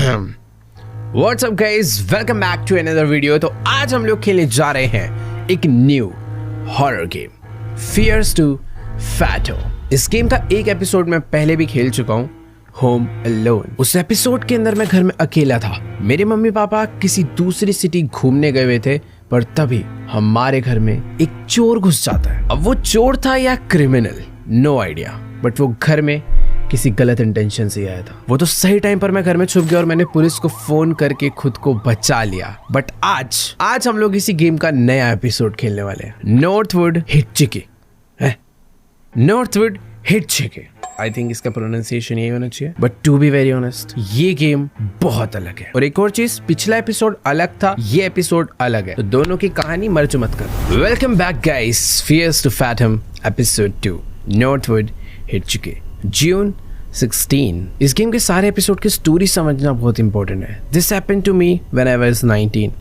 What's up guys, welcome back to another video। तो आज हम लोग खेलने जा रहे हैं एक new horror game Fears to Fathom। इस गेम का एक एपिसोड मैं पहले भी खेल चुका हूँ, होम अलोन। उस एपिसोड के अंदर मैं घर में अकेला था। मेरे मम्मी पापा किसी दूसरी सिटी घूमने गए हुए थे, पर तभी हमारे घर में एक चोर घुस जाता है। अब वो चोर था या क्रिमिनल, नो आइडिया, बट वो घर में किसी गलत इंटेंशन से आया था। वो तो सही टाइम पर मैं घर में छुप गया और मैंने पुलिस को फोन करके खुद को बचा लिया। बट आज हम लोग इसी गेम का नया एपिसोड खेलने वाले हैं, Northwood hitchhike. Northwood hitchhike, I think इसका प्रोनाउंसिएशन यही होना चाहिए, but to be very honest ये गेम बहुत अलग है। और एक और चीज, पिछला एपिसोड अलग था, ये एपिसोड अलग है, तो दोनों की कहानी मर्ज मत कर। Welcome back guys, fears to fathom episode 2 Northwood hitchhike, June 16। इस गेम के सारे एपिसोड की स्टोरी समझना बहुत इंपॉर्टेंट है। This happened to me when I was 19।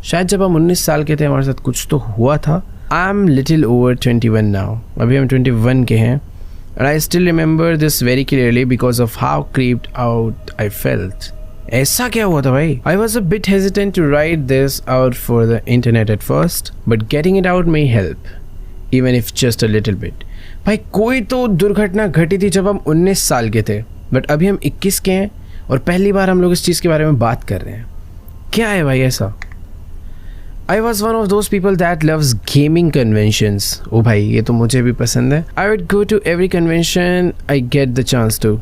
शायद जब हम 19 साल के थे हमारे साथ कुछ तो हुआ था। I am little over 21 now, अभी हम 21 के हैं। And I still remember this very clearly because of how creeped out I felt. ऐसा क्या हुआ था भाई? I was a bit hesitant to write this out for the internet at first, but getting it out may help, even if just a little bit. भाई कोई तो दुर्घटना घटी थी जब हम 19 साल के थे, बट अभी हम 21 के हैं और पहली बार हम लोग इस चीज़ के बारे में बात कर रहे हैं। क्या है भाई ऐसा? I was one of those people that loves gaming conventions. ओ भाई ये तो मुझे भी पसंद है। I would go to every convention I get the chance to,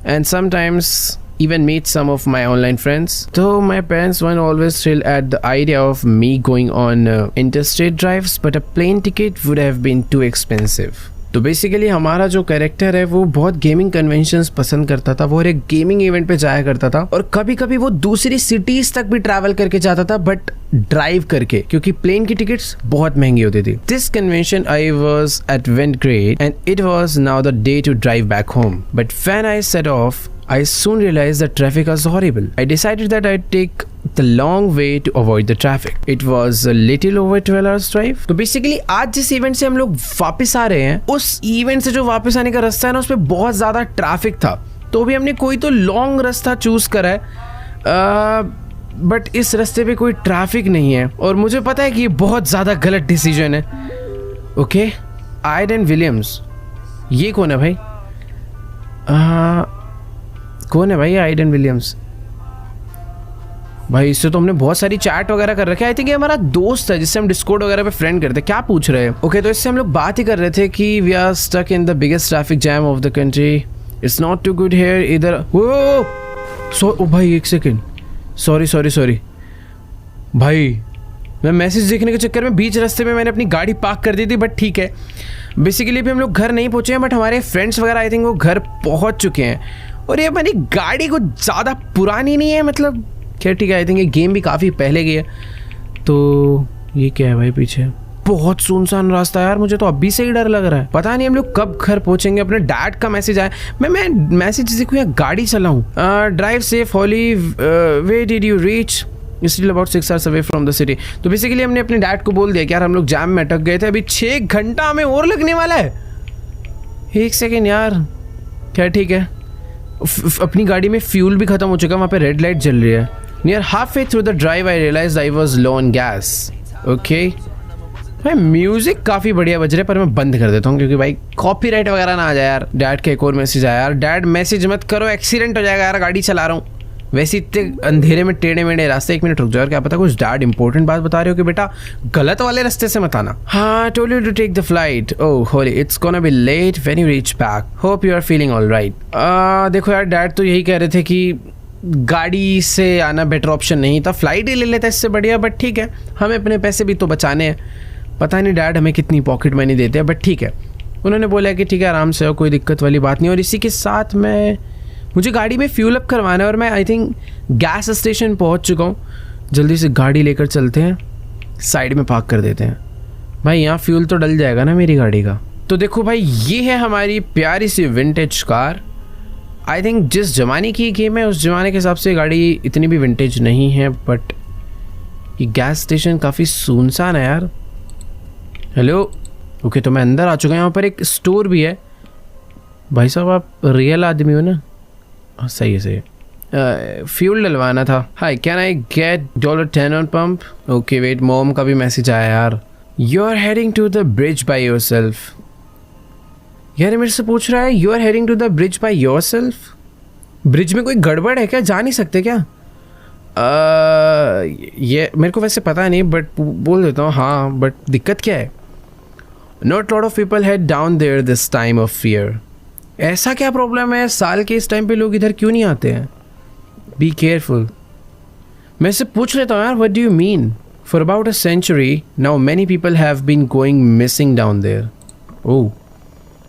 and sometimes even meet some of my online friends. Though my parents weren't always thrilled at the idea of me going on interstate drives, but a plane ticket would have been too expensive. तो basically हमारा जो character है वो बहुत gaming conventions पसंद करता था। वो एक गेमिंग इवेंट पे जाया करता था और कभी कभी वो दूसरी सिटीज तक भी ट्रैवल करके जाता था, बट ड्राइव करके, क्योंकि प्लेन की टिकट्स बहुत महंगी होती थी। This convention I was at went great and it was now the day to drive back home, but when I set off I soon realized the traffic was horrible. I decided that I'd take the long way to avoid the traffic. It was a little over 12 hours drive. तो basically आज जिस event से हम लोग वापस आ रहे हैं, उस इवेंट से जो वापस आने का रास्ता है ना, उस पर बहुत ज़्यादा ट्रैफिक था। तो भी हमने कोई तो लॉन्ग रास्ता चूज करा है, बट इस रास्ते पे कोई ट्रैफिक नहीं है और मुझे पता है कि ये बहुत ज़्यादा गलत डिसीजन है। ओके, आइडन विलियम्स, ये कौन है भाई? कौन है भाई आइडन विलियम्स? भाई इससे तो हमने बहुत सारी चैट वगैरह कर रखे। आई थिंक ये हमारा दोस्त है जिससे हम डिस्कॉर्ड वगैरह पे फ्रेंड करते। क्या पूछ रहे हैं? ओके, तो इससे हम लोग बात ही कर रहे थे कि we are stuck in the biggest traffic jam of the country. It's not too good here इधर। ओ भाई एक सेकेंड, सॉरी भाई, मैं मैसेज देखने के चक्कर में बीच रास्ते में मैंने अपनी गाड़ी पार्क कर दी थी, बट ठीक है। बेसिकली भी हम लोग घर नहीं पहुंचे हैं, बट हमारे फ्रेंड्स वगैरह आई थिंक वो घर पहुंच चुके हैं। और ये हमारी गाड़ी कुछ ज़्यादा पुरानी नहीं है, मतलब खैर ठीक है। आई थिंक ये गेम भी काफ़ी पहले की है। तो ये क्या है भाई पीछे? बहुत सुनसान रास्ता है यार, मुझे तो अभी से ही डर लग रहा है। पता नहीं हम लोग कब घर पहुंचेंगे। अपने डैड का मैसेज आया, मैं मैसेज देखूँ या गाड़ी चलाऊँ? Drive safe Holly, where did you reach? Still about 6 hours away from the city। तो बेसिकली हमने अपने डैड को बोल दिया कि यार हम लोग जैम में अटक गए थे, अभी 6 घंटा हमें और लगने वाला है। एक सेकेंड यार, क्या ठीक है। अपनी गाड़ी में फ्यूल भी खत्म हो चुका है, वहाँ पे रेड लाइट जल रही है। Near half way through the drive I realized I was low on gas. Okay भाई, म्यूजिक काफ़ी बढ़िया बज रहा है, पर मैं बंद कर देता हूँ क्योंकि भाई कॉपीराइट वगैरह ना आ जाए यार। डैड का एक और मैसेज आया, यार डैड मैसेज मत करो, एक्सीडेंट हो जाएगा यार, गाड़ी चला रहा हूँ। वैसे इतने अंधेरे में टेढ़े मेढ़े रास्ते, 1 मिनट रुक जाओ, क्या पता कुछ डैड इंपॉर्टेंट बात बता रहे हो कि बेटा गलत वाले रास्ते से मत आना। हाँ, told you to take the flight. Oh holy, it's gonna be late when you reach back, hope you are feeling alright. देखो यार, डैड तो यही कह रहे थे कि गाड़ी से आना बेटर ऑप्शन नहीं था, फ्लाइट ही ले लेता इससे बढ़िया, बट ठीक है, हमें अपने पैसे भी तो बचाने हैं। पता नहीं डैड हमें कितनी पॉकेट मनी देते हैं, बट ठीक है। उन्होंने बोला कि ठीक है आराम से हो, कोई दिक्कत वाली बात नहीं। और इसी के साथ मुझे गाड़ी में फ्यूल अप करवाना है और मैं आई थिंक गैस स्टेशन पहुंच चुका हूँ। जल्दी से गाड़ी लेकर चलते हैं, साइड में पार्क कर देते हैं। भाई यहाँ फ्यूल तो डल जाएगा ना मेरी गाड़ी का। तो देखो भाई, ये है हमारी प्यारी सी विंटेज कार। आई थिंक जिस ज़माने की गेम है उस ज़माने के हिसाब से गाड़ी इतनी भी विंटेज नहीं है, बट ये गैस स्टेशन काफ़ी सुनसान है यार। हेलो, ओके, तो मैं अंदर आ चुका हूँ। यहाँ पर एक स्टोर भी है। भाई साहब आप रियल आदमी हो ना? हाँ सही है। फ्यूल डलवाना था। Hi, can I get $10 on pump? Okay wait, mom का भी मैसेज आया यार। You are heading to the bridge by yourself. यार ये मेरे से पूछ रहा है you are heading to the bridge by yourself. Bridge में कोई गड़बड़ है क्या? जा नहीं सकते क्या? ये मेरे को वैसे पता नहीं, बट बोल देता हूँ हाँ, बट दिक्कत क्या है? Not lot of people head down there this time of fear. ऐसा क्या प्रॉब्लम है? साल के इस टाइम पे लोग इधर क्यों नहीं आते हैं? Be careful. मैं इससे पूछ लेता हूँ यार, what do you mean? For about a century now many people have been going missing down there. Oh,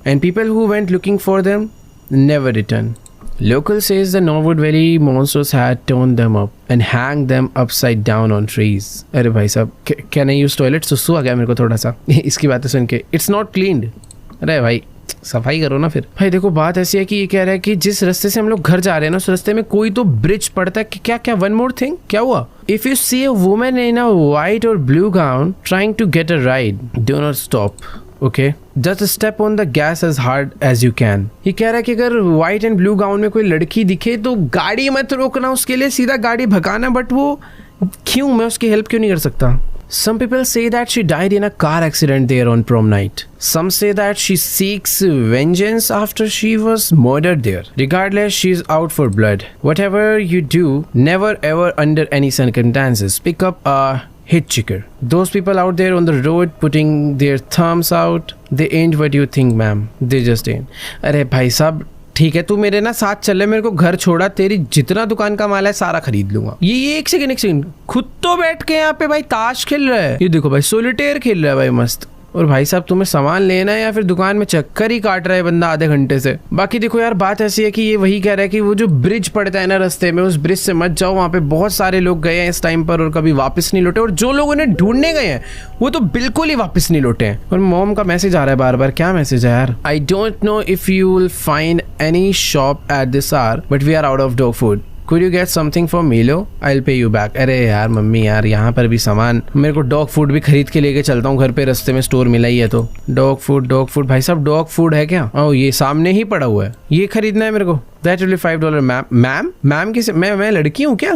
and people who went looking for them never return. Local says the Norwood Valley monsters had torn them up and hanged them upside down on trees. अरे भाई साहब, can I use toilet? सुसु आ गया मेरे को थोड़ा सा इसकी बातें सुन के। It's not cleaned. अरे भाई सफाई करो ना फिर। भाई देखो बात ऐसी है कि ये कह रहा है कि जिस रास्ते से हम लोग घर जा रहे हैं ना, उस रास्ते में कोई तो ब्रिज पड़ता है कि क्या क्या। वन मोर थिंग, क्या हुआ? If you see a woman in a white or blue gown trying to get a ride, do not stop. Okay, just step on the gas as hard as you can. ये कह रहा है कि अगर white and blue gown में कोई लड़की दिखे तो गाड़ी मत रोकना, उसके लिए सीधा गाड़ी भगाना। बट वो क्यों? मैं उसकी हेल्प क्यों नहीं कर सकता? Some people say that she died in a car accident there on prom night. Some say that she seeks vengeance after she was murdered there. Regardless, she is out for blood. Whatever you do, never ever under any circumstances pick up a hitchhiker. Those people out there on the road putting their thumbs out, they ain't what you think, ma'am. They just ain't. अरे भाई साहब ठीक है, तू मेरे ना साथ चल, मेरे को घर छोड़ा, तेरी जितना दुकान का माल है सारा खरीद लूंगा। ये एक सेकंड, खुद तो बैठ के यहाँ पे भाई ताश खेल रहा है। ये देखो भाई सोलिटेयर खेल रहा है भाई मस्त। और भाई साहब तुम्हें सामान लेना है या फिर दुकान में चक्कर ही काट रहा है बंदा आधे घंटे से। बाकी देखो यार बात ऐसी है कि ये वही कह रहा है कि वो जो ब्रिज पड़ता है ना रास्ते में, उस ब्रिज से मत जाओ। वहाँ पे बहुत सारे लोग गए हैं इस टाइम पर और कभी वापस नहीं लौटे, और जो लोग उन्हें ढूंढने गए हैं वो तो बिल्कुल ही वापस नहीं लौटे हैं। और मॉम का मैसेज आ रहा है बार बार। क्या मैसेज है यार? I don't know if you will find any shop at this hour but we are out of dog food. Could you get something for Milo? I'll pay you back. अरे यार mummy यार, यहाँ पर भी सामान, मेरे को डॉग फूड भी खरीद के लेके चलता हूँ घर पे, रास्ते में स्टोर मिला ही है तो। डॉग फूड भाई साहब, डॉग फूड है क्या? ओह ये सामने ही पड़ा हुआ है, ये खरीदना है मेरे को। That will be $5 ma'am. Ma'am किसे? मैं लड़की हूँ क्या?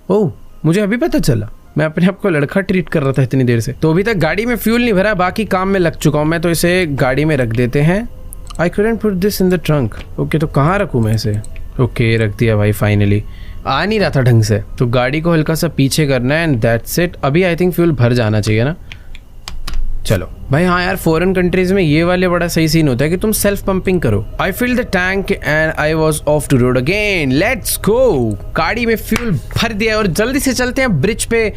ओह मुझे अभी पता चला, मैं अपने आप को लड़का ट्रीट कर रहा था इतनी देर से। तो अभी तक गाड़ी में फ्यूल नहीं भरा, बाकी काम में लग चुका हूँ मैं, तो इसे गाड़ी में रख देते हैं। आई couldn't put this in the trunk. Okay तो कहाँ रखूँ मैं इसे? ओके रख दिया भाई फाइनली। आ नहीं रहा था ढंग से, तो गाड़ी को हल्का सा पीछे करना है एंड दैट्स इट। अभी आई थिंक फ्यूल भर जाना चाहिए ना। चलो भाई हाँ यार, फॉरेन कंट्रीज में ये वाले बड़ा सही सीन होता है कि तुम सेल्फ पंपिंग करो। I fill the tank and I was off to road again. Let's go. गाड़ी में फ्यूल भर दिया और जल्दी से चलते हैं ब्रिज पे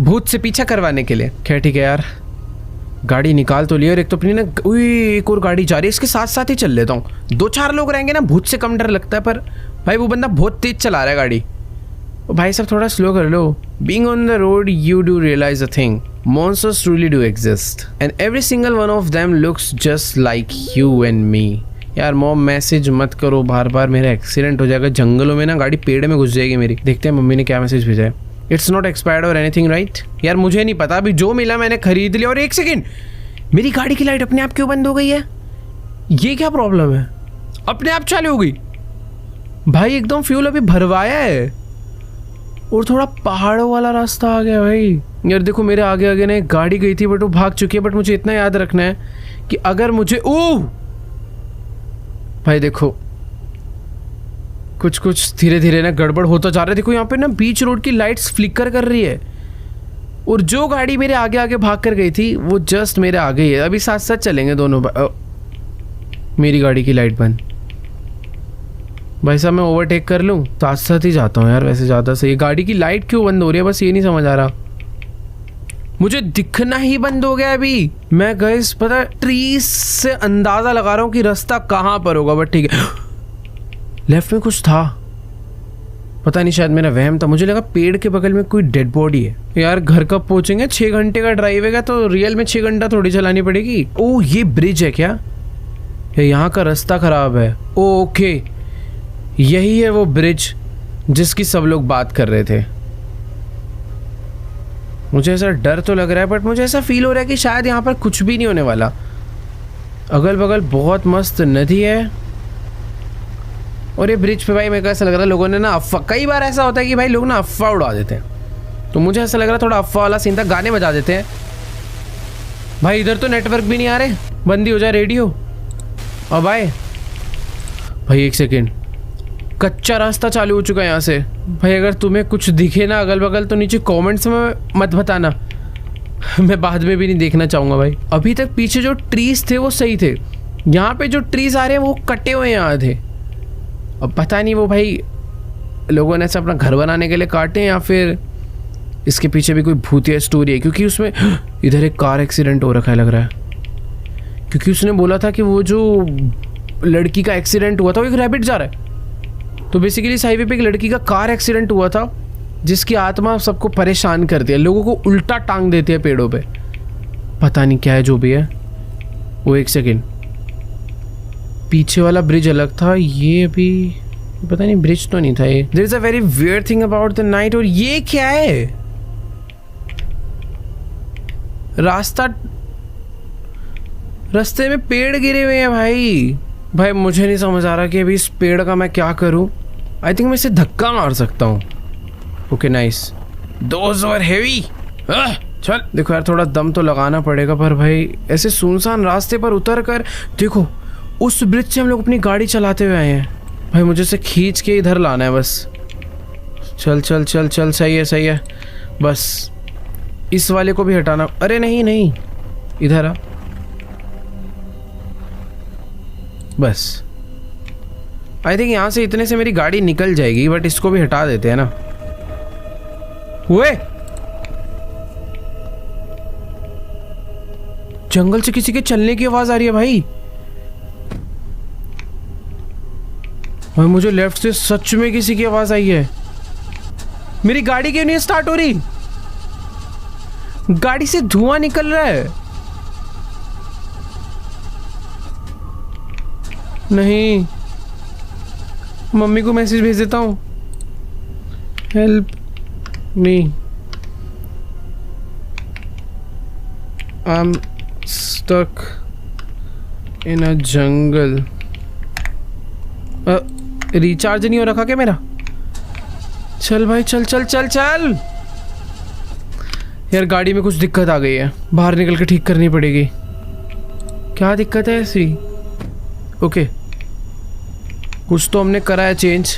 भूत से पीछा करवाने के लिए। खैर ठीक है यार, गाड़ी निकाल तो लिया। और एक तो अपनी ना, एक और गाड़ी जा रही है, इसके साथ साथ ही चल लेता हूँ। 2-4 लोग रहेंगे ना, भूत से कम डर लगता है। पर भाई वो बंदा बहुत तेज चला रहा है गाड़ी। ओ भाई साहब थोड़ा स्लो कर लो। Being on the road you do realize a thing, monsters truly do exist and every single one of them looks just like you and me. यार मॉम मैसेज मत करो बार बार, मेरा एक्सीडेंट हो जाएगा जंगलों में ना, गाड़ी पेड़ में घुस जाएगी मेरी। देखते हैं मम्मी ने क्या मैसेज भेजा है। इट्स नॉट एक्सपायर्ड और एनीथिंग राइट? यार मुझे नहीं पता, अभी जो मिला मैंने खरीद लिया। और एक सेकेंड, मेरी गाड़ी की लाइट अपने आप क्यों बंद हो गई है? ये क्या प्रॉब्लम है? अपने आप चालू हो गई भाई, एकदम फ्यूल अभी भरवाया है। और थोड़ा पहाड़ों वाला रास्ता आ गया भाई। यार देखो मेरे आगे आगे ना एक गाड़ी गई थी बट वो भाग चुकी है। बट मुझे इतना याद रखना है कि अगर मुझे ओह भाई देखो कुछ कुछ धीरे धीरे ना गड़बड़ होता जा रहा है। देखो यहाँ पे ना बीच रोड की लाइट्स फ्लिकर कर रही है, और जो गाड़ी मेरे आगे आगे भाग कर गई थी वो जस्ट मेरे आगे ही है। अभी साथ साथ चलेंगे दोनों। मेरी गाड़ी की लाइट बंद। भाई साहब मैं ओवरटेक कर लूँ? साथ साथ ही जाता हूँ यार वैसे ज़्यादा सही। गाड़ी की लाइट क्यों बंद हो रही है बस ये नहीं समझ आ रहा। मुझे दिखना ही बंद हो गया अभी। मैं गाइस पता ट्रीज से अंदाज़ा लगा रहा हूँ कि रास्ता कहाँ पर होगा। बट ठीक है, लेफ्ट में कुछ था, पता नहीं शायद मेरा वहम था। मुझे लगा पेड़ के बगल में कोई डेड बॉडी है। यार घर कब पहुँचेंगे? 6 घंटे का ड्राइव है तो रियल में 6 घंटा थोड़ी चलानी पड़ेगी। ओह ये ब्रिज है क्या? यहाँ का रास्ता ख़राब है। ओके यही है वो ब्रिज जिसकी सब लोग बात कर रहे थे। मुझे ऐसा डर तो लग रहा है बट मुझे ऐसा फील हो रहा है कि शायद यहाँ पर कुछ भी नहीं होने वाला। अगल बगल बहुत मस्त नदी है और ये ब्रिज पे भाई मेरे को ऐसा लग रहा है लोगों ने ना अफवाह, कई बार ऐसा होता है कि भाई लोग ना अफवाह उड़ा देते हैं, तो मुझे ऐसा लग रहा है थोड़ा अफवाह वाला सीन था, गाने बजा देते हैं। भाई इधर तो नेटवर्क भी नहीं आ रहे, बंदी हो जाए रेडियो। अब भाई एक सेकेंड, कच्चा रास्ता चालू हो चुका है यहाँ से। भाई अगर तुम्हें कुछ दिखे ना अगल बगल तो नीचे कमेंट्स में मत बताना, मैं बाद में भी नहीं देखना चाहूँगा भाई। अभी तक पीछे जो ट्रीज थे वो सही थे, यहाँ पे जो ट्रीज आ रहे हैं वो कटे हुए यहाँ थे। अब पता नहीं वो भाई लोगों ने ऐसा अपना घर बनाने के लिए काटे या फिर इसके पीछे भी कोई भूतिया स्टोरी है, क्योंकि उसमें इधर एक कार एक्सीडेंट हो रखा है लग रहा है, क्योंकि उसने बोला था कि वो जो लड़की का एक्सीडेंट हुआ था वो एक रैबिट जा रहा है। तो बेसिकली इस हाईवे पे एक लड़की का कार एक्सीडेंट हुआ था जिसकी आत्मा सबको परेशान करती है, लोगों को उल्टा टांग देती है पेड़ों पे, पता नहीं क्या है जो भी है वो। एक सेकेंड, पीछे वाला ब्रिज अलग था, ये अभी पता नहीं, ब्रिज तो नहीं था ये। There is a very weird thing about the night. और ये क्या है, रास्ते में पेड़ गिरे हुए हैं भाई मुझे नहीं समझ आ रहा कि अभी इस पेड़ का मैं क्या करूं। आई थिंक मैं इसे धक्का मार सकता हूं। Okay nice, those were heavy. चल देखो यार, थोड़ा दम तो लगाना पड़ेगा, पर भाई ऐसे सुनसान रास्ते पर उतर कर देखो, उस ब्रिज से हम लोग अपनी गाड़ी चलाते हुए आए हैं। भाई मुझे इसे खींच के इधर लाना है बस। चल चल चल चल, सही है बस। इस वाले को भी हटाना, अरे नहीं इधर आ बस। आई थिंक यहाँ से इतने से मेरी गाड़ी निकल जाएगी, बट इसको भी हटा देते हैं ना। हुए जंगल से किसी के चलने की आवाज आ रही है भाई मुझे लेफ्ट से सच में किसी की आवाज आई है। मेरी गाड़ी क्यों नहीं स्टार्ट हो रही, गाड़ी से धुआं निकल रहा है। नहीं, मम्मी को मैसेज भेज देता हूँ, help me, I am stuck in a jungle. Recharge नहीं हो रखा क्या मेरा? चल भाई चल चल चल चल। यार गाड़ी में कुछ दिक्कत आ गई है, बाहर निकल के ठीक करनी पड़ेगी। क्या दिक्कत है ऐसी? ओके कुछ तो हमने करा है चेंज।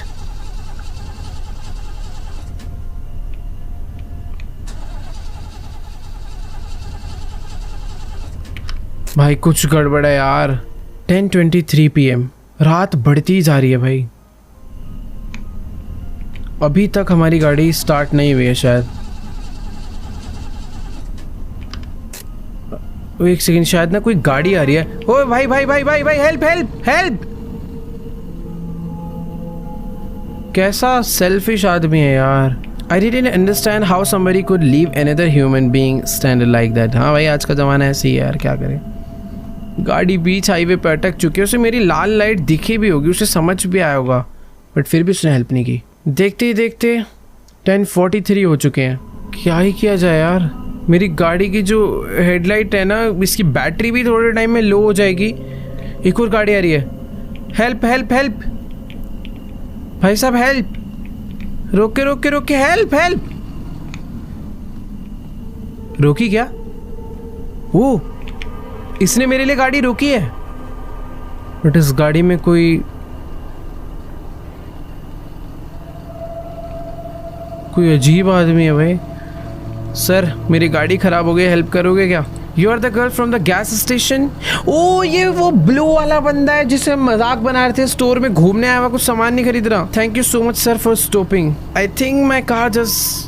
भाई कुछ गड़बड़ है यार। 10:23 PM, रात बढ़ती जा रही है भाई। अभी तक हमारी गाड़ी स्टार्ट नहीं हुई है शायद। एक सेकंड, शायद ना कोई गाड़ी आ रही है। ओ भाई भाई भाई भाई भाई, हेल्प हेल्प हेल्प। कैसा सेल्फिश आदमी है यार। I didn't understand how somebody could leave another human being stranded like that। हाँ भाई आज का ज़माना ऐसे ही है यार, क्या करें। गाड़ी बीच हाईवे पे अटक चुकी है, उसे मेरी लाल लाइट दिखी भी होगी, उसे समझ भी आया होगा, बट फिर भी उसने हेल्प नहीं की। देखते ही देखते 10:43 हो चुके हैं। क्या ही किया जाए यार। मेरी गाड़ी की जो हेडलाइट है ना, इसकी बैटरी भी थोड़े टाइम में लो हो जाएगी। एक और गाड़ी आ रही है। हेल्प हेल्प हेल्प भाई साहब, हेल्प। रोके रोके रोके, हेल्प हेल्प। रोकी क्या? वो इसने मेरे लिए गाड़ी रोकी है, बट इस गाड़ी में कोई अजीब आदमी है भाई। सर मेरी गाड़ी खराब हो गई, हेल्प करोगे क्या? You are the girl from the gas station. ओ ये वो ब्लू वाला बंदा है जिसे मजाक बना रहे थे, स्टोर में घूमने आया हुआ, कुछ सामान नहीं खरीद रहा। Thank you so much sir for stopping. I think my car just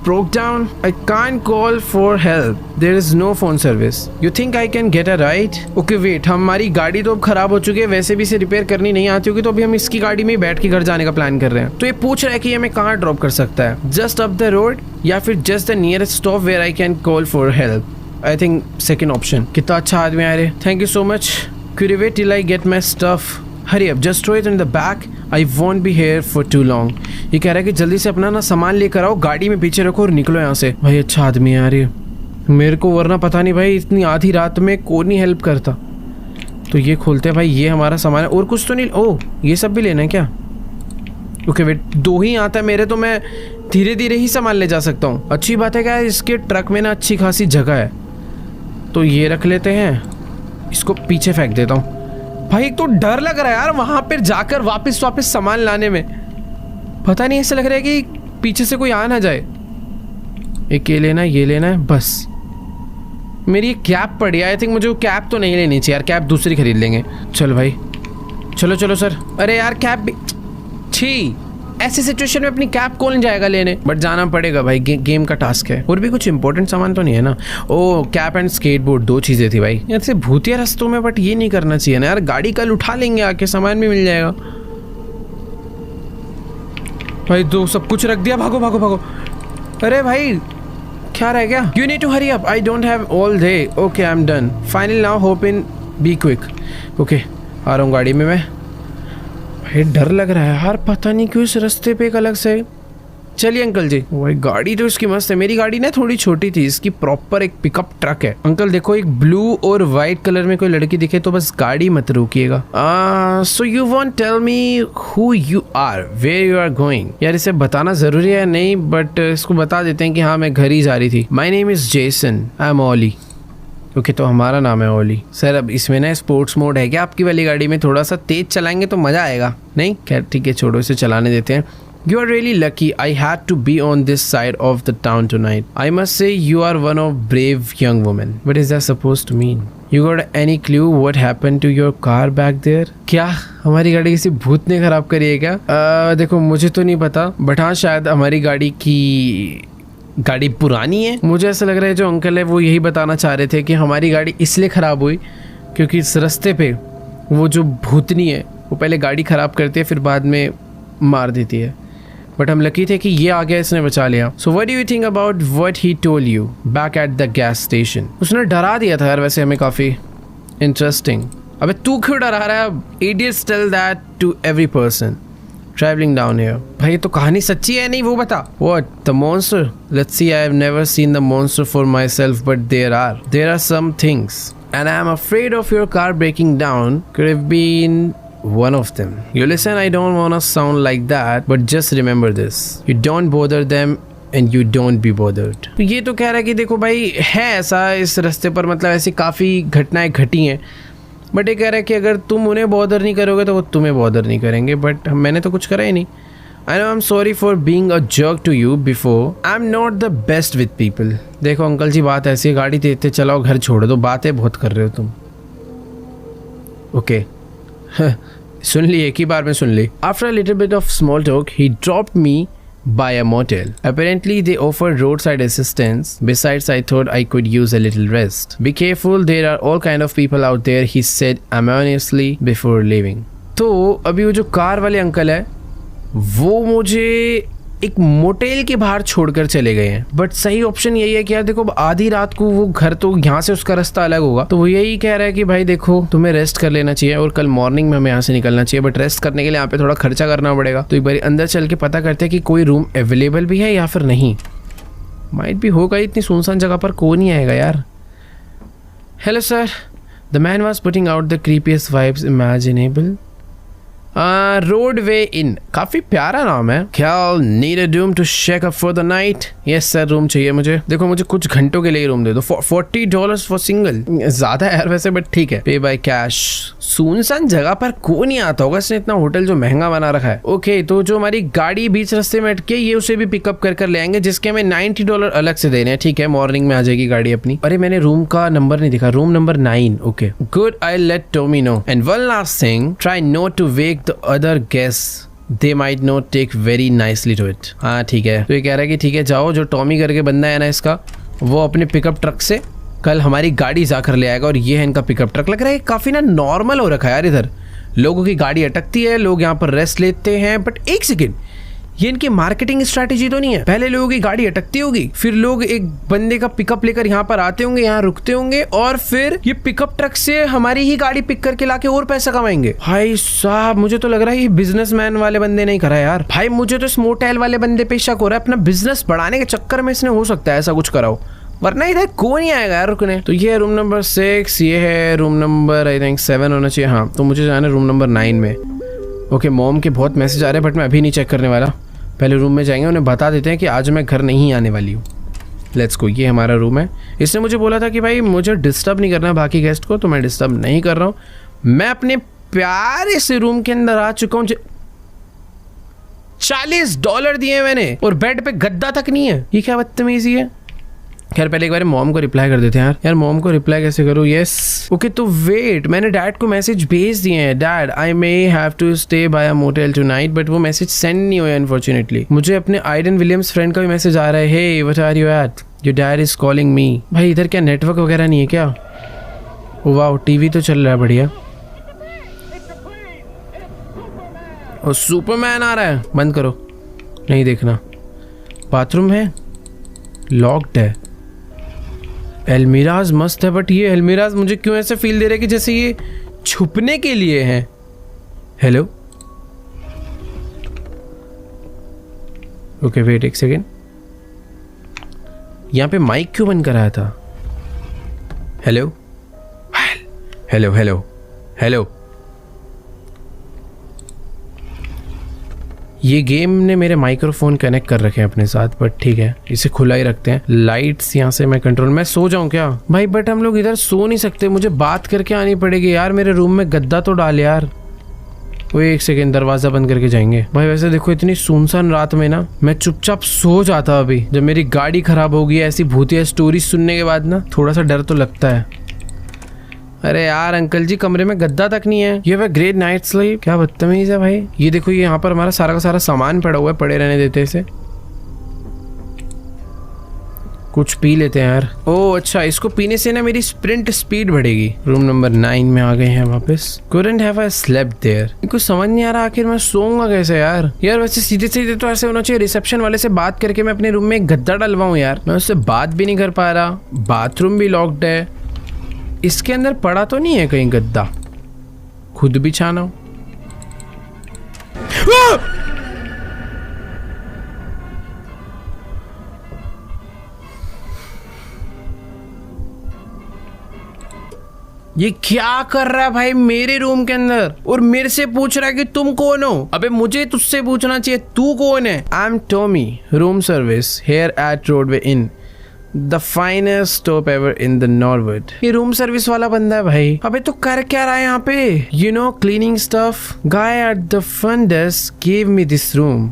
broke down. I can't call for help. There is no phone service. You think I can get a ride? Okay wait, हमारी गाड़ी तो अब खराब हो चुकी है, वैसे भी इसे रिपेयर करनी नहीं आती होगी, तो अभी हम इसकी गाड़ी में ही बैठ के घर जाने का प्लान कर रहे हैं। तो ये पूछ रहा है कि ये हमें कहाँ ड्रॉप कर सकता है, जस्ट अप द रोड या फिर just the nearest stop where I can call for help. I think second option. कितना अच्छा आदमी आ रहे। Thank you so much. Could you wait till I get my stuff? Hurry up, just throw it in the back. I won't be here for too long. ये कह रहा है कि जल्दी से अपना ना सामान लेकर आओ, गाड़ी में पीछे रखो और निकलो यहाँ से। भाई अच्छा आदमी आ रही है मेरे को, वरना पता नहीं भाई इतनी आधी रात में कौन नहीं हेल्प करता। तो ये खोलते हैं भाई, ये हमारा सामान है। और कुछ तो नहीं? ओह ये सब भी लेना है क्या? ओके वेट, 2 ही आता है मेरे, तो मैं धीरे धीरे ही सामान ले जा सकता हूँ। अच्छी बात है क्या, इसके ट्रक में ना अच्छी खासी जगह है, तो ये रख लेते हैं, इसको पीछे फेंक देता हूँ। भाई एक तो डर लग रहा है यार वहाँ पर जाकर वापस सामान लाने में, पता नहीं ऐसा लग रहा है कि पीछे से कोई आ ना जाए। एक ये लेना है बस। मेरी एक कैप पड़ी है, आई थिंक मुझे वो कैप तो नहीं लेनी चाहिए यार, कैप दूसरी खरीद लेंगे। चल भाई, चलो सर। अरे यार कैप भी, छी, ऐसी सिचुएशन में अपनी कैप कौन जाएगा लेने, बट जाना पड़ेगा भाई, गेम का टास्क है। और भी कुछ इंपॉर्टेंट सामान तो नहीं है ना? ओ कैप एंड स्केटबोर्ड, 2 चीजें थी भाई। ऐसे भूतिया रास्तों में बट ये नहीं करना चाहिए ना यार, गाड़ी कल उठा लेंगे आके, सामान भी मिल जाएगा। भाई 2 सब कुछ रख दिया, भागो। अरे भाई क्या रह गया? You need to hurry up. I don't have all day. Okay, I'm done. Final now. Hope in. Be quick. Okay, आ रहा हूँ गाड़ी में मैं। भाई डर लग रहा है यार, पता नहीं क्यों इस रास्ते पे एक अलग से। चलिए अंकल जी। भाई गाड़ी तो इसकी मस्त है, मेरी गाड़ी ना थोड़ी छोटी थी, इसकी प्रॉपर एक पिकअप ट्रक है। अंकल देखो, एक ब्लू और वाइट कलर में कोई लड़की दिखे तो बस गाड़ी मत रोकिएगा। So you won't tell me who you are, where you are going? यार इसे बताना जरूरी है नहीं, बट इसको बता देते हैं कि हाँ मैं घर ही जा रही थी। My name is Jason, I am Ollie. Okay तो हमारा नाम है ओली। सर अब इसमें ना स्पोर्ट्स मोड है क्या आपकी वाली गाड़ी में? थोड़ा सा तेज चलाएंगे तो मजा आएगा। नहीं खैर ठीक है, छोड़ो, इसे चलाने देते हैं। You are really lucky. I had to be on this side of the town tonight. I must say you are one of brave young women. What is that supposed to mean? You got any clue what happened to your car back there? क्या हमारी गाड़ी किसी भूत ने खराब करी है क्या? देखो मुझे तो नहीं पता, बट हाँ शायद हमारी गाड़ी पुरानी है। मुझे ऐसा लग रहा है जो अंकल है वो यही बताना चाह रहे थे कि हमारी गाड़ी इसलिए ख़राब हुई क्योंकि इस रास्ते पे वो जो भूतनी है वो पहले गाड़ी ख़राब करती है फिर बाद में मार देती है, बट हम लकी थे कि ये आ गया, इसने बचा लिया। So what do you think about what he told you back at the gas station? उसने डरा दिया था यार वैसे हमें, काफ़ी इंटरेस्टिंग। अबे तू क्यों डरा रहा है? Idiots tell that to every person travelling down here. भाई तो कहानी सच्ची है नहीं वो बता। What the monster? Let's see, I have never seen the monster for myself, but there are some things and I am afraid of your car breaking down could have been one of them. You listen, I don't wanna sound like that, but just remember this. You don't bother them and you don't be bothered. तो ये तो कह रहा है कि देखो भाई है ऐसा इस रास्ते पर, मतलब ऐसी काफ़ी घटनाएं घटी हैं, बट ये कह रहा है कि अगर तुम उन्हें बॉदर नहीं करोगे तो वो तुम्हें बॉदर नहीं करेंगे, बट मैंने तो कुछ करा ही नहीं। I know I'm sorry for being a jerk to you before. I'm not the best with people. देखो अंकल जी बात ऐसी है, गाड़ी देते चलाओ, घर छोड़ दो, बातें बहुत कर रहे हो तुम। ओके सुन ली, एक ही बार में सुन ली। After a little bit of small talk, he dropped me by a motel. Apparently, they offer roadside assistance. Besides, I thought I could use a little rest. Be careful, there are all kind of people out there, he said ominously before leaving. तो अभी वो जो car वाले uncle है वो मुझे एक motel के बाहर छोड़कर चले गए हैं, बट सही ऑप्शन यही है कि यार देखो आधी रात को वो घर, तो यहाँ से उसका रास्ता अलग होगा, तो वो यही कह रहा है कि भाई देखो तुम्हें रेस्ट कर लेना चाहिए और कल मॉर्निंग में हमें यहाँ से निकलना चाहिए, बट रेस्ट करने के लिए यहाँ पे थोड़ा खर्चा करना पड़ेगा। तो एक बार अंदर चल के पता करते हैं कि कोई रूम अवेलेबल भी है या फिर नहीं। माइट भी होगा, इतनी सुनसान जगह पर कौन नहीं आएगा यार। Hello sir, the man was putting out the creepiest vibes imaginable. Roadway Inn, काफी प्यारा नाम है। क्या need a room to shack up for the night? Yes sir, room चाहिए मुझे। देखो मुझे कुछ घंटों के लिए रूम दे दो। $40 फॉर सिंगल, ज्यादा है यार वैसे, बट ठीक है। पे बाय कैश। सुनसान जगह पर कौन नहीं आता होगा, इसने इतना होटल जो महंगा बना रखा है। ओके तो जो हमारी गाड़ी बीच रास्ते में अटके, ये उसे भी पिकअप कर ले आएंगे, जिसके हमें $90 अलग से देने हैं। ठीक है, मॉर्निंग में आ जाएगी गाड़ी अपनी। अरे मैंने रूम का नंबर नहीं देखा, room number 9। Okay good, I let Tommy know. And one last thing, try not to wake the other guests, they might not take very nicely to it. हाँ ठीक है, तो ये कह रहा है कि ठीक है जाओ, जो टॉमी करके बंदा है ना इसका, वो अपने पिकअप ट्रक से कल हमारी गाड़ी जाकर ले आएगा। और ये है इनका पिकअप ट्रक। लग रहा है काफ़ी ना नॉर्मल हो रखा है यार, इधर लोगों की गाड़ी अटकती है, लोग यहाँ पर रेस्ट लेते हैं, बट एक सेकेंड, ये इनकी मार्केटिंग स्ट्रैटेजी तो नहीं है? पहले लोगों की गाड़ी अटकती होगी, फिर लोग एक बंदे का पिकअप लेकर यहाँ पर आते होंगे, यहाँ रुकते होंगे, और फिर ये पिकअप ट्रक से हमारी ही गाड़ी पिक करके लाके और पैसा कमाएंगे। भाई साहब मुझे तो लग रहा है ये बिजनेसमैन वाले बंदे नहीं करा यार। भाई मुझे तो इस मोटेल वाले बंदे पे शक हो रहा है, अपना बिजनेस बढ़ाने के चक्कर में इसने हो सकता है ऐसा कुछ कराओ, वरना इधर कौन नहीं आएगा यार रुकने। तो ये है रूम नंबर 6, ये है रूम नंबर आई थिंक 7 होना चाहिए। हाँ तो मुझे जाना है रूम नंबर 9 में। ओके मॉम के बहुत मैसेज आ रहे हैं बट मैं अभी नहीं चेक करने वाला। पहले रूम में जाएंगे, उन्हें बता देते हैं कि आज मैं घर नहीं आने वाली हूँ। Let's go. ये हमारा रूम है। इसने मुझे बोला था कि भाई मुझे डिस्टर्ब नहीं करना बाकी गेस्ट को, तो मैं डिस्टर्ब नहीं कर रहा हूँ। मैं अपने प्यारे से रूम के अंदर आ चुका हूँ। $40 दिए मैंने और बेड पे गद्दा तक नहीं है। ये क्या बदतमीजी है। खैर पहले एक बार मॉम को रिप्लाई कर देते हैं यार मॉम को रिप्लाई कैसे करूँ। यस ओके तो वेट, मैंने डैड को मैसेज भेज दिए हैं। Dad I may have to stay by a motel tonight, but वो मैसेज सेंड नहीं हुआ अनफॉर्चुनेटली। मुझे अपने आइडन विलियम्स फ्रेंड का भी मैसेज आ रहा है, hey what are you at, your dad is calling me. भाई इधर क्या नेटवर्क वगैरह नहीं है क्या? वाह टीवी तो चल रहा है बढ़िया। और सुपरमैन आ रहा है, बंद करो, नहीं देखना। बाथरूम है, लॉक्ड है। एलमीराज मस्त है बट ये एलमीराज मुझे क्यों ऐसे फील दे रहे कि जैसे ये छुपने के लिए हैं। हेलो ओके वेट एक सेकेंड, यहाँ पे माइक क्यों बंद कराया था? Hello hello hello hello. ये गेम ने मेरे माइक्रोफोन कनेक्ट कर रखे हैं अपने साथ, बट ठीक है इसे खुला ही रखते हैं। लाइट्स यहाँ से मैं कंट्रोल, मैं सो जाऊँ क्या भाई? बट हम लोग इधर सो नहीं सकते, मुझे बात करके आनी पड़ेगी यार। मेरे रूम में गद्दा तो डाल यार। वो एक सेकेंड, दरवाजा बंद करके जाएंगे भाई। वैसे देखो इतनी सुनसान रात में ना मैं चुपचाप सो जाता अभी। जब मेरी गाड़ी खराब होगी ऐसी भूतिया स्टोरी सुनने के बाद ना थोड़ा सा डर तो लगता है। अरे यार अंकल जी कमरे में गद्दा तक नहीं है। ये ग्रेट नाइट स्लीप, क्या बदतमीज है भाई। ये देखो ये यहाँ पर हमारा सारा का सारा सामान पड़ा हुआ है, पड़े रहने देते इसे। कुछ पी लेते हैं यार। ओह अच्छा, इसको पीने से ना मेरी स्प्रिंट स्पीड बढ़ेगी। रूम नंबर 9 में आ गए हैं वापस। Couldn't have I slept there। कुछ समझ नहीं आ रहा आखिर मैं सोऊंगा कैसे यार। वैसे सीधे सीधे तो ऐसे होना चाहिए, रिसेप्शन वाले से बात करके मैं अपने रूम में एक गद्दा डलवाऊं यार। मैं उससे बात भी नहीं कर पा रहा, बाथरूम भी लॉक्ड है। इसके अंदर पड़ा तो नहीं है कहीं गद्दा, खुद बिछाना हो। ये क्या कर रहा है भाई मेरे रूम के अंदर, और मेरे से पूछ रहा है कि तुम कौन हो? अबे मुझे तुझसे पूछना चाहिए तू कौन है? I am Tommy, room service here at Roadway Inn, the finest stop ever in the Norwood. ये रूम सर्विस वाला बंदा है भाई। अबे तो कर क्या रहा है यहाँ पे? You know cleaning stuff. Guy at the front desk give me this room.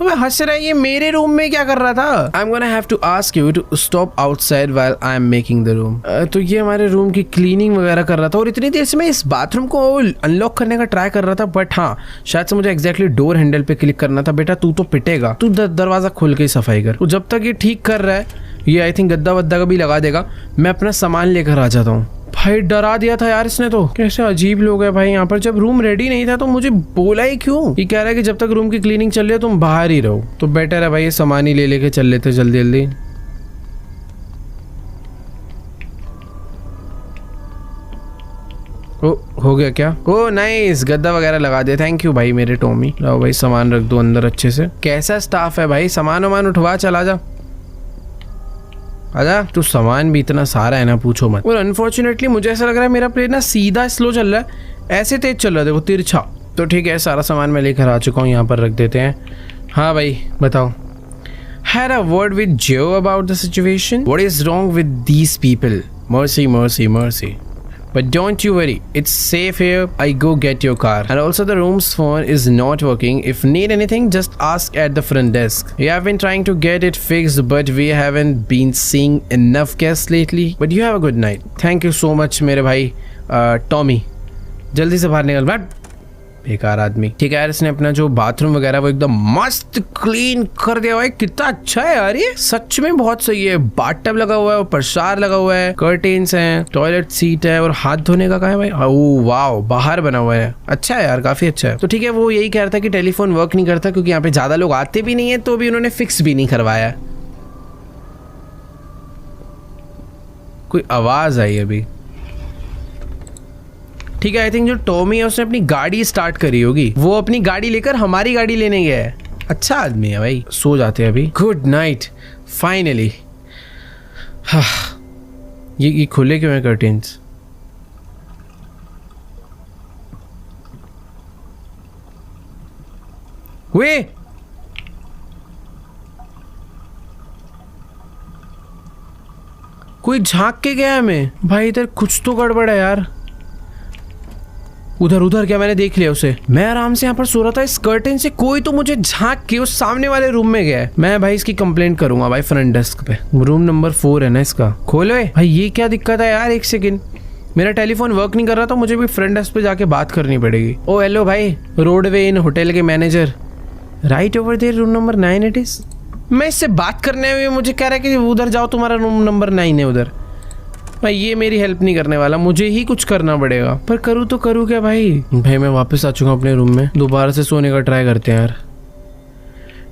अबे हंस रहा है, ये मेरे रूम में क्या कर रहा था? I am gonna have to ask you to stop outside while I am making the room. तो ये हमारे रूम की क्लीनिंग वगैरह कर रहा था और इतनी देर से मैं इस बाथरूम को अनलॉक करने का ट्राई कर रहा था, बट हाँ शायद से मुझे एग्जैक्टली डोर हैंडल पे क्लिक करना था। बेटा तू तो पिटेगा, तू दरवाजा खोल के ही सफाई कर। तो जब तक ये ठीक कर रहा है, ये आई थिंक गद्दा वद्दा का भी लगा देगा, मैं अपना सामान लेकर आ जाता हूँ। भाई डरा दिया था यार इसने तो। कैसे अजीब लोग हैं भाई यहाँ पर। जब रूम रेडी नहीं था तो मुझे बोला ही क्यों? ये कह रहा है कि जब तक रूम की क्लीनिंग चल रही है तुम बाहर ही रहो। तो बेटर है भाई ये सामान ही ले लेके चल लेते जल्दी जल्दी। ओ हो गया क्या? ओ नाइस, गद्दा वगैरह लगा दिया। थैंक यू भाई मेरे टॉमी। लो भाई सामान रख दो अंदर अच्छे से। कैसा स्टाफ है भाई, सामान वामान उठवा, चला जा आजा। तो सामान भी इतना सारा है ना पूछो मत। और अनफॉर्चुनेटली मुझे ऐसा लग रहा है मेरा प्लेन ना सीधा स्लो चल रहा है, ऐसे तेज चल रहा है देखो तिरछा। तो ठीक है सारा सामान मैं लेकर आ चुका हूँ, यहाँ पर रख देते हैं। हाँ भाई बताओ। Had a word with Joe about the situation. What is wrong with these people? Mercy, mercy, mercy. But don't you worry, it's safe here. I go get your car. And also the room's phone is not working. If need anything, just ask at the front desk. We have been trying to get it fixed, but we haven't been seeing enough guests lately. But you have a good night. Thank you so much मेरे भाई Tommy. जल्दी से बाहर निकल, बैठ बेकार आदमी। ठीक है यार, इसने अपना जो बाथरूम वगैरह वो एकदम मस्त क्लीन कर दिया भाई। कितना अच्छा है यार, ये सच में बहुत सही है। बाथटब लगा हुआ है, ऊपर शावर लगा हुआ है, कर्टेन्स हैं, टॉयलेट सीट है, और हाथ धोने का कहाँ है भाई? ओह वाओ, बाहर बना हुआ है। अच्छा है यार, काफी अच्छा है। तो ठीक है, वो यही कह रहा था कि टेलीफोन वर्क नहीं करता क्योंकि यहाँ पे ज्यादा लोग आते भी नहीं है, तो भी उन्होंने फिक्स भी नहीं करवाया। कोई आवाज आई अभी। ठीक है, आई थिंक जो टॉमी है उसने अपनी गाड़ी स्टार्ट करी होगी, वो अपनी गाड़ी लेकर हमारी गाड़ी लेने गया है। अच्छा आदमी है भाई। सो जाते हैं अभी। Good night finally. ये खुले क्यों हैं कर्टेन्स? वे कोई झांक के गया है हमें। भाई इधर कुछ तो गड़बड़ है यार। उधर उधर क्या, मैंने देख लिया उसे। मैं आराम से यहाँ पर सो रहा था, इस कर्टेन से कोई तो मुझे झांक के उस सामने वाले रूम में गया है। मैं भाई इसकी कंप्लेंट करूंगा भाई फ्रंट डेस्क पे। रूम नंबर 4 है ना इसका। खोलो भाई, ये क्या दिक्कत है यार। एक सेकेंड, मेरा टेलीफोन वर्क नहीं कर रहा था, मुझे भी फ्रंट डेस्क पे जाके बात करनी पड़ेगी। ओ हेलो भाई, रोडवे इन होटल के manager, right over there, room number 9 it is. मैं इससे बात करने में मुझे कह रहा है कि उधर जाओ, तुम्हारा रूम नंबर 9 है उधर। भाई ये मेरी हेल्प नहीं करने वाला, मुझे ही कुछ करना पड़ेगा। पर करूँ तो करूँ क्या भाई। भाई मैं वापस आ चुका हूँ अपने रूम में, दोबारा से सोने का ट्राई करते हैं यार।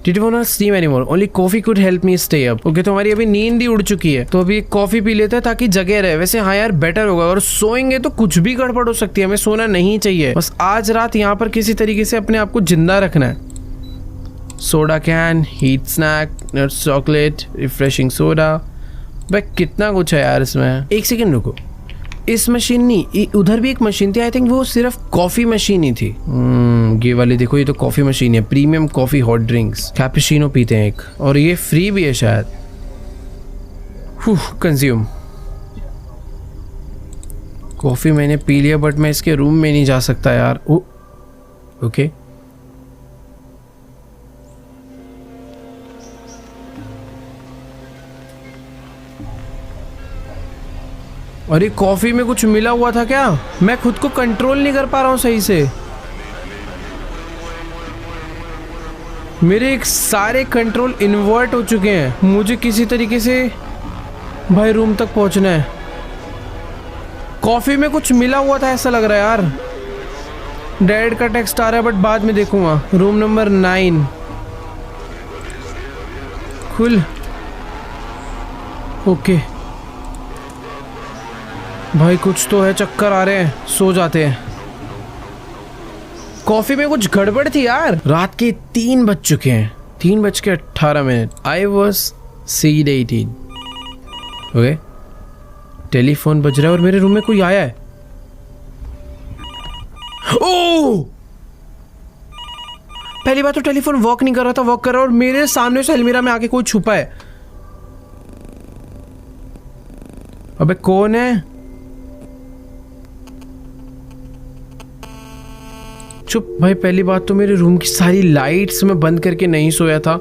Did you wanna sleep anymore? Only coffee could help me stay up. Okay, तो हमारी अभी नींद ही उड़ चुकी है, तो अभी एक कॉफी पी लेते हैं ताकि जगह रहे। वैसे हाँ यार बेटर होगा, और सोएंगे तो कुछ भी गड़बड़ हो सकती है, हमें सोना नहीं चाहिए। बस आज रात यहाँ पर किसी तरीके से अपने आप को जिंदा रखना है। Soda can, heat snack, nuts chocolate, refreshing soda, भाई कितना कुछ है यार इसमें। एक सेकेंड रुको, इस मशीन नहीं, उधर भी एक मशीन थी, आई थिंक वो सिर्फ कॉफी मशीन ही थी। ये वाली देखो, ये तो कॉफी मशीन है, premium coffee hot drinks, cappuccino पीते हैं एक, और ये फ्री भी है शायद। कंज्यूम कॉफी मैंने पी लिया, बट मैं इसके रूम में नहीं जा सकता यार। ओके अरे कॉफी में कुछ मिला हुआ था क्या? मैं खुद को कंट्रोल नहीं कर पा रहा हूँ सही से। मेरे एक सारे कंट्रोल इन्वर्ट हो चुके हैं। मुझे किसी तरीके से भाई रूम तक पहुंचना है। कॉफी में कुछ मिला हुआ था ऐसा लग रहा है यार। डैड का टेक्स्ट आ रहा है, बट बाद में देखूंगा। रूम नंबर 9 खुल। ओके भाई कुछ तो है, चक्कर आ रहे हैं, सो जाते हैं। कॉफी में कुछ गड़बड़ थी यार। रात के 3 बज चुके हैं, 3:18। I was seed 18। Okay telephone बज रहा है और मेरे रूम में कोई आया है। ओह पहली बात तो टेलीफोन वर्क नहीं कर रहा था, वर्क कर रहा है, और मेरे सामने से अलमीरा में आके कोई छुपा है। अबे कौन है? चुप भाई। पहली बात तो मेरे रूम की सारी लाइट्स मैं बंद करके नहीं सोया था।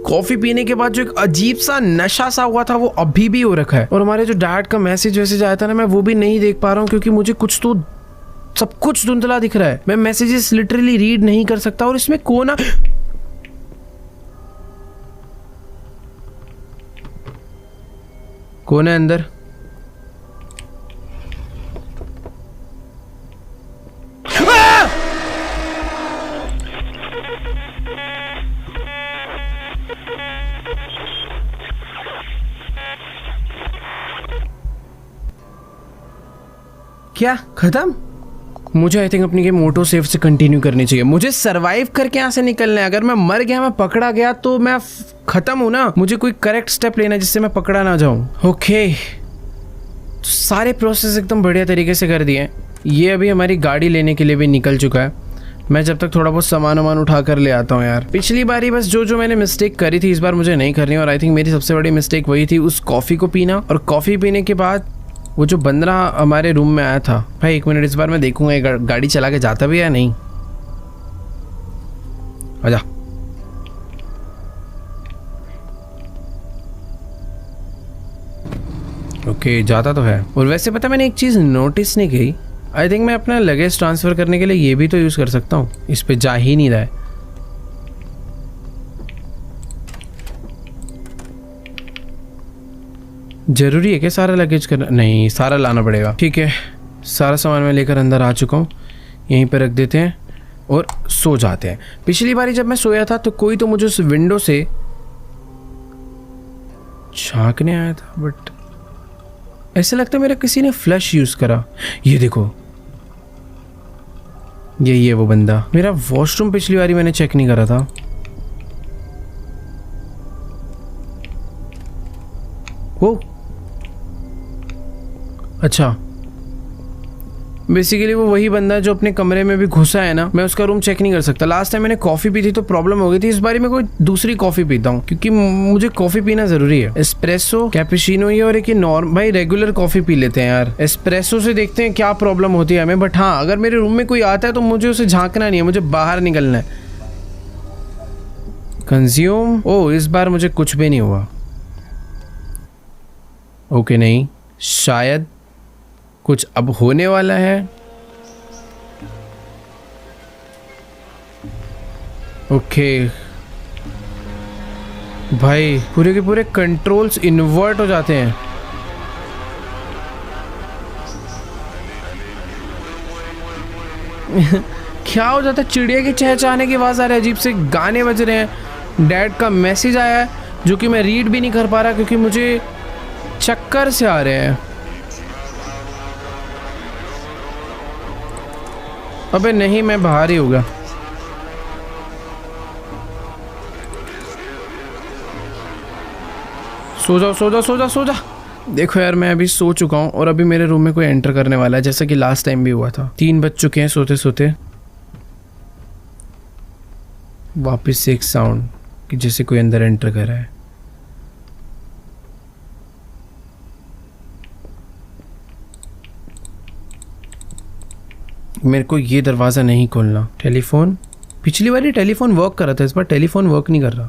कॉफी पीने के बाद जो एक अजीब सा नशा सा हुआ था वो अभी भी हो रखा है। और हमारे जो डैड का मैसेज आया था ना, मैं वो भी नहीं देख पा रहा हूँ, क्योंकि मुझे कुछ तो सब कुछ धुंधला दिख रहा है। मैं मैसेजेस लिटरली रीड नहीं कर सकता। और इसमें कौन है अंदर? क्या खत्म? मुझे आई थिंक अपनी गेम ऑटो सेव से कंटिन्यू करनी चाहिए। मुझे सरवाइव करके यहाँ से निकलना है। अगर मैं मर गया, मैं पकड़ा गया, तो मैं खत्म हूं ना। मुझे कोई करेक्ट स्टेप लेना है जिससे मैं पकड़ा ना जाऊं। ओके तो सारे प्रोसेस एकदम बढ़िया तरीके से कर दिए। ये अभी हमारी गाड़ी लेने के लिए भी निकल चुका है। मैं जब तक थोड़ा बहुत सामान उठा कर ले आता हूँ यार। पिछली बारी बस जो मैंने मिस्टेक करी थी, इस बार मुझे नहीं करनी। और आई थिंक मेरी सबसे बड़ी मिस्टेक वही थी, उस कॉफ़ी को पीना। और कॉफ़ी पीने के बाद वो जो बंदरा हमारे रूम में आया था। भाई 1 मिनट, इस बार मैं देखूंगा ये गाड़ी चला के जाता भी है या नहीं। आजा। ओके जाता तो है। और वैसे पता मैंने एक चीज़ नोटिस नहीं की। आई थिंक मैं अपना लगेज ट्रांसफ़र करने के लिए ये भी तो यूज़ कर सकता हूँ। इस पे जा ही नहीं रहा है। जरूरी है क्या सारा लगेज करना? नहीं, सारा लाना पड़ेगा। ठीक है, सारा सामान मैं लेकर अंदर आ चुका हूँ। यहीं पे रख देते हैं और सो जाते हैं। पिछली बारी जब मैं सोया था तो कोई तो मुझे उस विंडो से झांकने आया था, बट ऐसा लगता है मेरा किसी ने फ्लैश यूज करा। ये देखो, यही है वो बंदा। मेरा वॉशरूम पिछली बारी मैंने चेक नहीं करा था। वो अच्छा, बेसिकली वो वही बंदा है जो अपने कमरे में भी घुसा है ना, मैं उसका रूम चेक नहीं कर सकता। लास्ट टाइम मैंने कॉफी पी थी तो प्रॉब्लम हो गई थी, इस बार मैं कोई दूसरी कॉफी पीता हूँ क्योंकि मुझे कॉफी पीना जरूरी है। एस्प्रेसो, कैपुचिनो ये और एक नॉर्मल, भाई रेगुलर कॉफी पी लेते हैं यार। एस्प्रेसो से देखते हैं क्या प्रॉब्लम होती है हमें, बट हाँ अगर मेरे रूम में कोई आता है तो मुझे उसे झांकना नहीं है, मुझे बाहर निकलना है। कंज्यूम, ओ इस बार मुझे कुछ भी नहीं हुआ। ओके नहीं, शायद कुछ अब होने वाला है। ओके भाई पूरे के पूरे कंट्रोल्स इन्वर्ट हो जाते हैं। क्या हो जाता है, चिड़िया की चहचहाने की आवाज आ रही है, अजीब से गाने बज रहे हैं, डैड का मैसेज आया है जो कि मैं रीड भी नहीं कर पा रहा क्योंकि मुझे चक्कर से आ रहे हैं। अबे नहीं, मैं बाहर ही होगा। सो जाओ सो जाओ सो जाओ सो जाओ। देखो यार मैं अभी सो चुका हूँ और अभी मेरे रूम में कोई एंटर करने वाला है, जैसा कि लास्ट टाइम भी हुआ था। 3 बज चुके हैं सोते सोते। वापस से एक साउंड कि जैसे कोई अंदर एंटर कर रहा है। मेरे को ये दरवाज़ा नहीं खोलना। टेलीफोन, पिछली बार ही टेलीफोन वर्क कर रहा था, इस बार टेलीफोन वर्क नहीं कर रहा।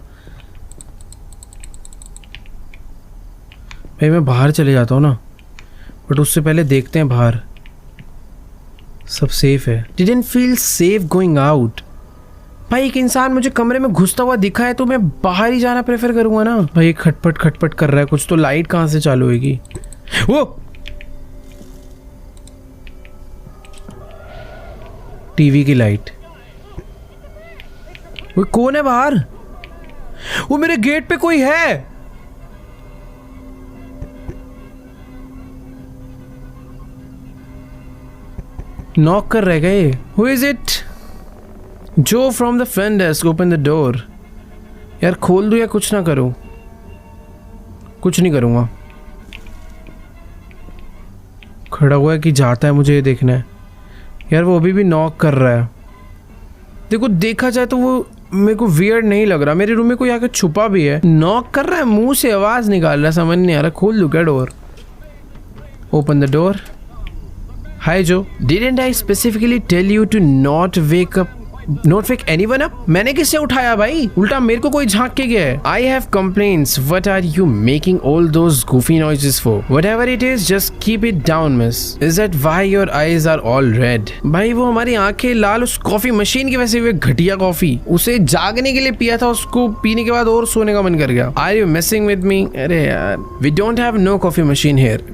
भाई मैं बाहर चले जाता हूँ ना, बट उससे पहले देखते हैं बाहर सब सेफ है। Didn't feel safe going out. भाई एक इंसान मुझे कमरे में घुसता हुआ दिखा है तो मैं बाहर ही जाना प्रेफर करूंगा ना। भाई खटपट खटपट कर रहा है कुछ, तो लाइट कहाँ से चालू होगी? वो टीवी की लाइट। वो कौन है बाहर? वो मेरे गेट पे कोई है। नॉक कर रह गए। Who is it? Joe from the front desk, open the door. यार खोल दूं या कुछ ना करूं? कुछ नहीं करूंगा। खड़ा हुआ है कि जाता है, मुझे ये देखना है। यार वो अभी भी नॉक कर रहा है। देखो देखा जाए तो वो मेरे को वियर्ड नहीं लग रहा। मेरे रूम में कोई आकर छुपा भी है, नॉक कर रहा है, मुंह से आवाज निकाल रहा है, समझ नहीं आ रहा। खोल दूं क्या door? Open the door. Hi Joe, didn't I specifically tell you to not wake anyone up? मैंने किससे उठाया भाई? उल्टा मेरे को कोई झांक के गया है। I have complaints. What are you making all those goofy noises for? Whatever it is, just keep it down miss. Is that why your eyes are all red? भाई वो हमारी आंखें लाल उस कॉफी मशीन की वजह से हुई। घटिया कॉफी उसे जागने के लिए पिया था, उसको पीने के बाद और सोने का मन कर गया। Are you messing with me? अरे यार, we don't have no coffee machine here.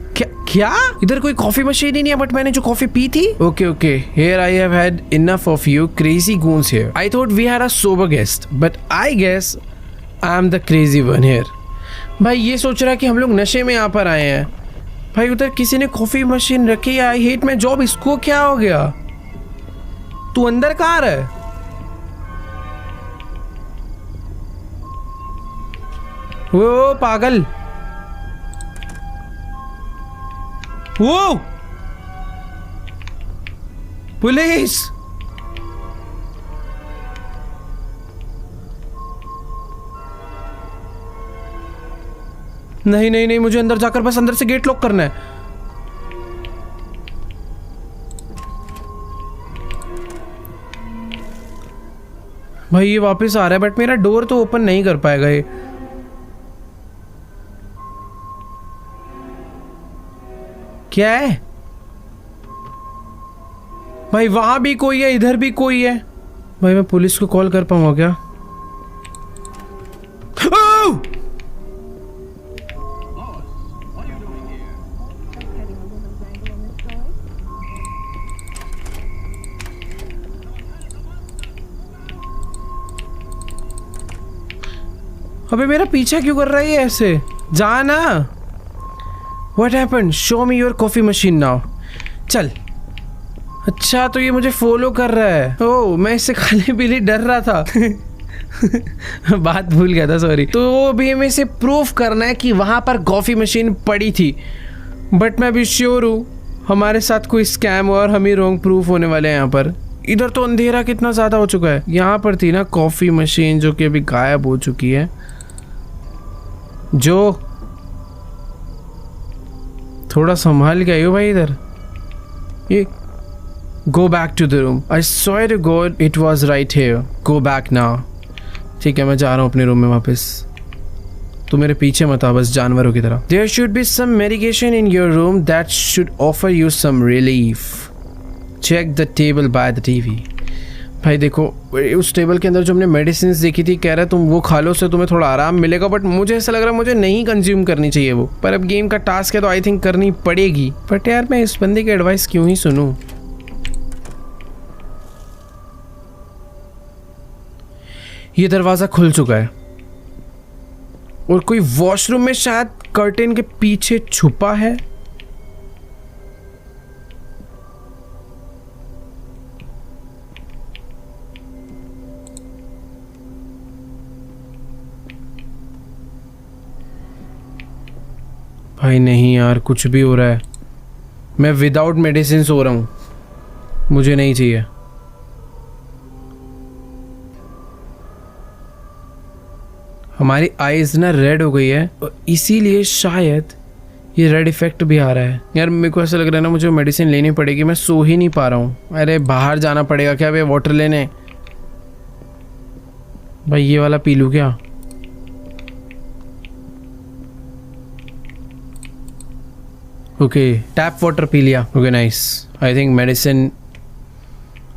क्या इधर कोई कॉफी मशीन ही नहीं है? बट मैंने जो कॉफी पी थी। Okay okay, here I have had enough of you crazy goons here. I thought we had a sober guest, but I guess I am the crazy one here. भाई ये सोच रहा है कि हम लोग नशे में यहाँ पर आए हैं। भाई उधर किसी ने कॉफी मशीन रखी है। I hate my job. इसको क्या हो गया? तू अंदर कहाँ रहा है? वो पागल, वो पुलिस। नहीं नहीं नहीं, मुझे अंदर जाकर बस अंदर से गेट लॉक करना है। भाई ये वापस आ रहा है, बट मेरा डोर तो ओपन नहीं कर पाएगा ये। क्या है भाई? वहां भी कोई है, इधर भी कोई है। भाई मैं पुलिस को कॉल कर पाऊंगा क्या? अबे मेरा पीछा क्यों कर रही है ऐसे? जाना। What happened? Show me your coffee machine now. चल। अच्छा तो ये मुझे फॉलो कर रहा है। ओह, मैं इससे खाली पीली डर रहा था। बात भूल गया था, सॉरी। तो अभी हमें इसे प्रूफ करना है कि वहां पर कॉफी मशीन पड़ी थी, बट मैं अभी श्योर हूँ हमारे साथ कोई स्कैम हुआ और हम ही रॉन्ग प्रूफ होने वाले हैं यहाँ पर। इधर तो अंधेरा कितना ज़्यादा हो चुका है। यहाँ पर थी ना कॉफ़ी मशीन जो कि अभी गायब हो चुकी है। जो थोड़ा संभाल के आइयो भाई इधर। ये go back to the room. I swear to God it was right here. Go back now. ठीक है, मैं जा रहा हूँ अपने रूम में वापस। तू मेरे पीछे मत आ बस जानवरों की तरह। There should be some medication in your room that should offer you some relief. Check the table by the TV. भाई देखो, उस टेबल के अंदर जो हमने मेडिसिन देखी थी, कह रहा है तुम वो खा लो, उससे तुम्हें थोड़ा आराम मिलेगा। बट मुझे ऐसा लग रहा है मुझे नहीं कंज्यूम करनी चाहिए वो। पर अब गेम का टास्क है तो आई थिंक करनी पड़ेगी। बट यार मैं इस बंदे की एडवाइस क्यों ही सुनूं। ये दरवाजा खुल चुका है और कोई वॉशरूम में शायद कर्टेन के पीछे छुपा है। भाई नहीं यार, कुछ भी हो रहा है। मैं विदाउट मेडिसिन सो रहा हूँ, मुझे नहीं चाहिए। हमारी आईज ना रेड हो गई है और इसीलिए शायद ये रेड इफेक्ट भी आ रहा है। यार मेरे को ऐसा लग रहा है ना मुझे मेडिसिन लेनी पड़ेगी। मैं सो ही नहीं पा रहा हूँ। अरे बाहर जाना पड़ेगा क्या भाई वाटर लेने। भाई ये वाला पी लूँ क्या? ओके, टैप वाटर पी लिया। Okay nice. I think medicine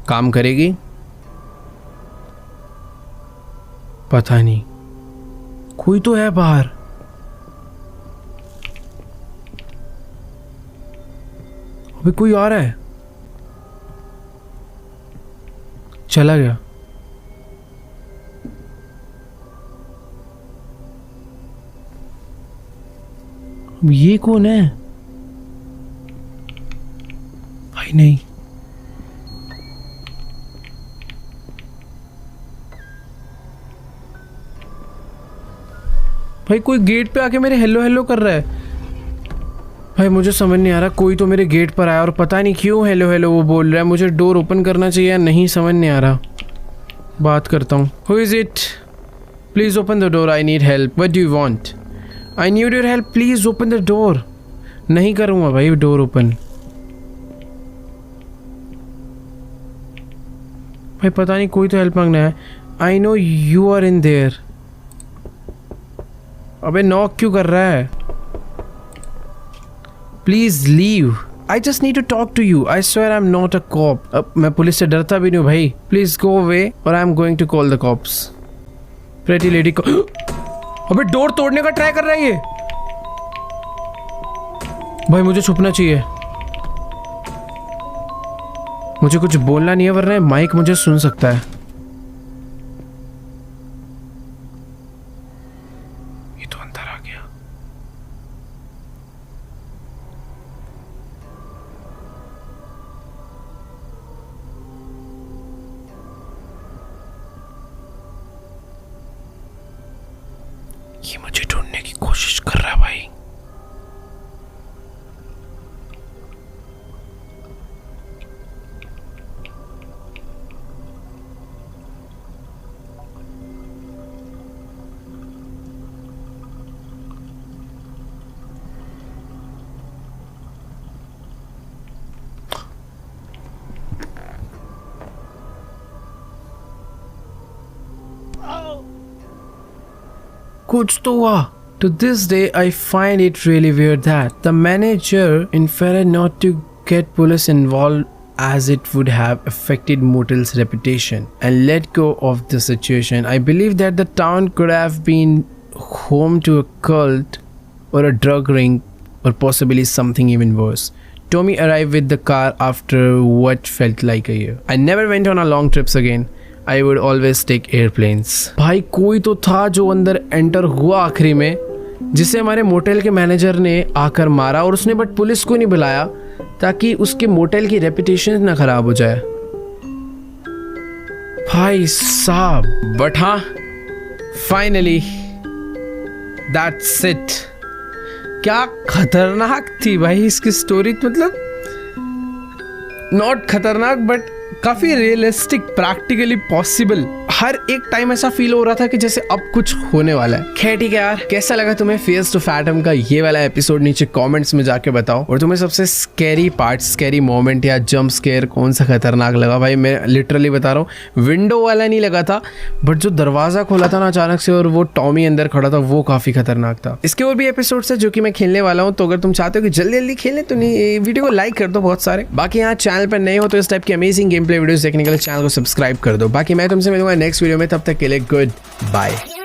काम करेगी। पता नहीं, कोई तो है बाहर। अभी कोई आ रहा है। चला गया। अब ये कौन है? भाई नहीं, भाई कोई गेट पे आके मेरे हेलो हेलो कर रहा है। भाई मुझे समझ नहीं आ रहा, कोई तो मेरे गेट पर आया और पता नहीं क्यों हेलो हेलो वो बोल रहा है। मुझे डोर ओपन करना चाहिए या नहीं, समझ नहीं आ रहा। बात करता हूँ। Who is it? Please open the door, I need help. What do you want? I need your help, please open the door. नहीं करूँगा भाई डोर ओपन। भाई पता नहीं, कोई तो हेल्प मांगना है। I know you are in there. अबे नॉक क्यों कर रहा है? Please leave, I just need to talk to you. I swear I am not a cop. अब मैं पुलिस से डरता भी नहीं हूँ भाई। प्लीज गो अवे और I am going to call the cops. Pretty lady को अबे डोर तोड़ने का ट्राई कर रहा है ये। भाई मुझे छुपना चाहिए। मुझे कुछ बोलना नहीं है वरना माइक मुझे सुन सकता है। ये तो अंदर आ गया। ये मुझे ढूंढने की कोशिश कर रहा है भाई। कुछ तो हुआ। To this day, I find it really weird that the manager inferred not to get police involved as it would have affected Motel's reputation and let go of the situation. I believe that the town could have been home to a cult or a drug ring or possibly something even worse. Tommy arrived with the car after what felt like a year. I never went on a long trips again. I would always take airplanes. भाई कोई तो था जो अंदर enter हुआ आखिरी में, जिसे हमारे मोटेल के मैनेजर ने आकर मारा और उसने बट पुलिस को नहीं बुलाया ताकि उसके मोटेल की रेपुटेशन ना खराब हो जाए। भाई साहब, बट हाँ फाइनली दैट्स इट। क्या खतरनाक थी भाई इसकी स्टोरी। मतलब नॉट खतरनाक बट काफी रियलिस्टिक, प्रैक्टिकली पॉसिबल। हर एक टाइम ऐसा फील हो रहा था कि जैसे अब कुछ होने वाला है। खैर ठीक है यार, कैसा लगा तुम्हें फेस टू फैटम का ये वाला एपिसोड नीचे कमेंट्स में जाके बताओ। और तुम्हें सबसे स्कैरी पार्ट, स्कैरी मोमेंट या जंप स्केयर कौन सा खतरनाक लगा? भाई मैं लिटरली बता रहा हूँ, विंडो वाला नहीं लगा था, बट जो दरवाजा खोला था ना अचानक से और वो टॉमी अंदर खड़ा था, वो काफी खतरनाक था। इसके और भी एपिसोड्स है जो कि मैं खेलने वाला हूँ, तो अगर तुम चाहते हो कि जल्दी जल्दी खेलें तो नहीं, वीडियो को लाइक कर दो बहुत सारे। बाकी यहाँ चैनल पर नए हो तो इस टाइप की अमेजिंग गेम प्ले वीडियोस देखने के लिए चैनल को सब्सक्राइब कर दो। बाकी मैं तुमसे मिलूंगा नेक्स्ट वीडियो में, तब तक के लिए गुड बाय।